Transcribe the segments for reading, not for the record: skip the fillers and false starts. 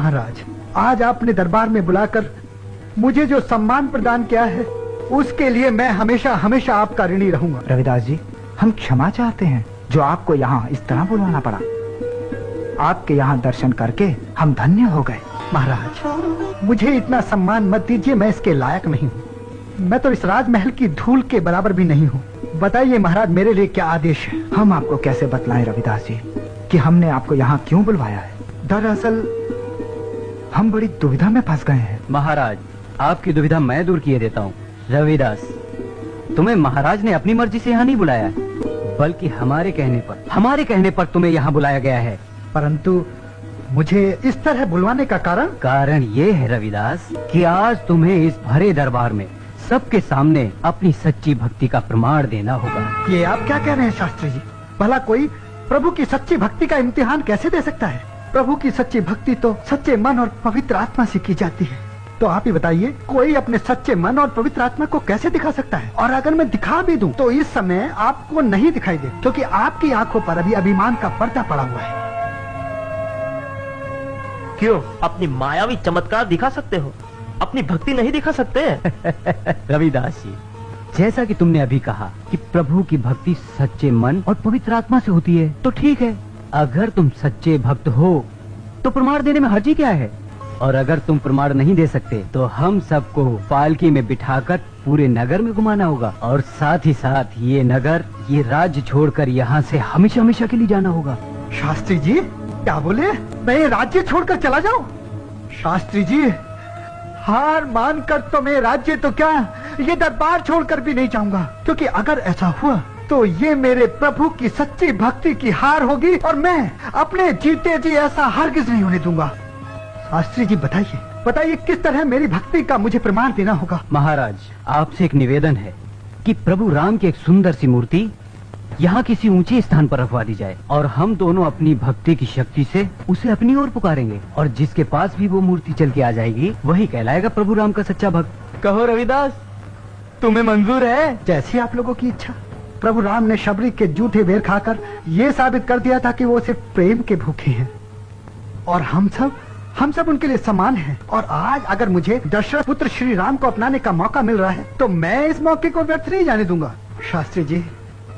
महाराज, आज आपने दरबार में बुलाकर मुझे जो सम्मान प्रदान किया है उसके लिए मैं हमेशा हमेशा आपका ऋणी रहूंगा। रविदास जी, हम क्षमा चाहते हैं जो आपको यहाँ इस तरह बुलवाना पड़ा। आपके यहाँ दर्शन करके हम धन्य हो गए। महाराज, मुझे इतना सम्मान मत दीजिए, मैं इसके लायक नहीं हूँ। मैं तो इस राजमहल की धूल के बराबर भी नहीं हूँ। बताइए महाराज, मेरे लिए क्या आदेश है? हम आपको कैसे बतलाएं रविदास जी कि हमने आपको यहाँ क्यों बुलवाया है। दरअसल हम बड़ी दुविधा में फंस गए हैं। महाराज, आपकी दुविधा मैं दूर किए देता हूँ। रविदास, तुम्हें महाराज ने अपनी मर्जी से यहाँ नहीं बुलाया है, बल्कि हमारे कहने पर तुम्हें यहाँ बुलाया गया है। परंतु मुझे इस तरह बुलवाने का कारण ये है रविदास कि आज तुम्हें इस भरे दरबार में सबके सामने अपनी सच्ची भक्ति का प्रमाण देना होगा। ये आप क्या कह रहे हैं शास्त्री जी? भला कोई प्रभु की सच्ची भक्ति का इम्तिहान कैसे दे सकता है? प्रभु की सच्ची भक्ति तो सच्चे मन और पवित्र आत्मा से की जाती है। तो आप ही बताइए, कोई अपने सच्चे मन और पवित्र आत्मा को कैसे दिखा सकता है? और अगर मैं दिखा भी दूं, तो इस समय आपको नहीं दिखाई दे, क्योंकि आपकी आंखों पर अभी अभिमान का पर्दा पड़ा हुआ है। क्यों अपनी मायावी चमत्कार दिखा सकते हो, अपनी भक्ति नहीं दिखा सकते? रविदास जी, जैसा कि तुमने अभी कहा कि प्रभु की भक्ति सच्चे मन और पवित्र आत्मा से होती है, तो ठीक है। अगर तुम सच्चे भक्त हो तो प्रमाण देने में हर्जी क्या है? और अगर तुम प्रमाण नहीं दे सकते तो हम सबको पालकी में बिठाकर पूरे नगर में घुमाना होगा, और साथ ही साथ ये नगर, ये राज्य छोड़कर यहाँ से हमेशा हमेशा के लिए जाना होगा। शास्त्री जी, क्या बोले? मैं ये राज्य छोड़कर चला जाऊं? शास्त्री जी, हार मानकर तो मैं राज्य तो क्या, ये दरबार छोड़कर भी नहीं जाऊंगा, क्योंकि अगर ऐसा हुआ तो ये मेरे प्रभु की सच्ची भक्ति की हार होगी, और मैं अपने जीते जी ऐसा हरगिज नहीं होने दूंगा। शास्त्री जी, बताइए किस तरह मेरी भक्ति का मुझे प्रमाण देना होगा? महाराज, आपसे एक निवेदन है कि प्रभु राम की एक सुंदर सी मूर्ति यहाँ किसी ऊंचे स्थान पर रखवा दी जाए, और हम दोनों अपनी भक्ति की शक्ति से उसे अपनी ओर पुकारेंगे, और जिसके पास भी वो मूर्ति चल के आ जाएगी वही कहलाएगा प्रभु राम का सच्चा भक्त। कहो रविदास, तुम्हें मंजूर है? जैसी आप लोगों की इच्छा। प्रभु राम ने शबरी के जूठे बेर खाकर ये साबित कर दिया था कि वो सिर्फ प्रेम के भूखे हैं, और हम सब उनके लिए समान हैं। और आज अगर मुझे दशरथ पुत्र श्री राम को अपनाने का मौका मिल रहा है, तो मैं इस मौके को व्यर्थ नहीं जाने दूंगा। शास्त्री जी,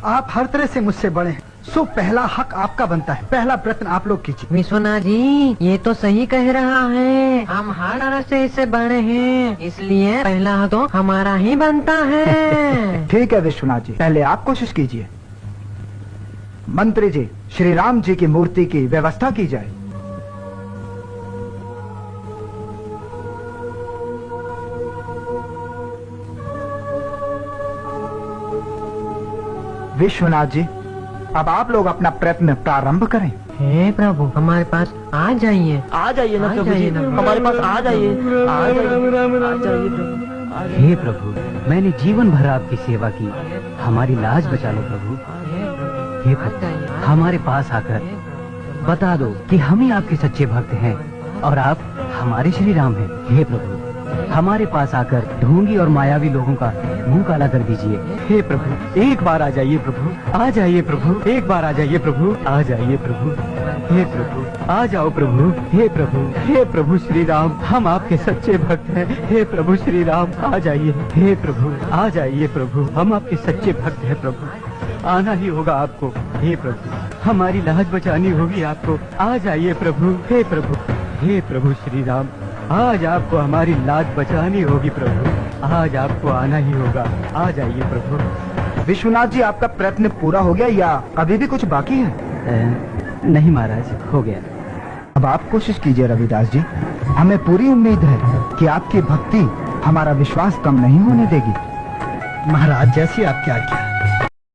आप हर तरह से मुझसे बड़े हैं, सो पहला हक आपका बनता है। पहला प्रश्न आप लोग कीजिए। विश्वनाथ जी, ये तो सही कह रहा है, हम हर तरह से इससे बड़े हैं, इसलिए पहला हक तो हमारा ही बनता है। ठीक है विश्वनाथ जी, पहले आप कोशिश कीजिए। मंत्री जी, श्री राम जी की मूर्ति की व्यवस्था की जाए। विश्वनाथ जी, अब आप लोग अपना प्रयत्न प्रारंभ करें। हे प्रभु, हमारे पास आ जाइए। आ जाइए ना प्रभु जी, हमारे पास आ जाइए। हे प्रभु, मैंने जीवन भर आपकी सेवा की, हमारी लाज बचा लो प्रभु। हे प्रभु, हमारे पास आकर बता दो कि हम ही आपके सच्चे भक्त हैं और आप हमारे श्री राम हैं। हे प्रभु, हमारे पास आकर ढोंगी और मायावी लोगों का मुंह काला कर दीजिए। हे प्रभु, एक बार आ जाइए प्रभु, आ जाइए प्रभु, एक बार आ जाइए प्रभु, आ जाइए प्रभु। हे प्रभु, आ जाओ प्रभु। हे प्रभु श्री राम, हम आपके सच्चे भक्त हैं। हे प्रभु श्री राम, आ जाइए। हे प्रभु, आ जाइए प्रभु, हम आपके सच्चे भक्त हैं प्रभु, आना ही होगा आपको। हे प्रभु, हमारी लाज बचानी होगी आपको, आ जाइए प्रभु। हे प्रभु श्री राम, आज आपको हमारी लाज बचानी होगी प्रभु, आज आपको आना ही होगा, आ जाइए प्रभु। विश्वनाथ जी, आपका प्रयत्न पूरा हो गया या अभी भी कुछ बाकी है? नहीं महाराज, हो गया। अब आप कोशिश कीजिए रविदास जी, हमें पूरी उम्मीद है कि आपकी भक्ति हमारा विश्वास कम नहीं होने देगी। महाराज, जैसी आपकी आज्ञा।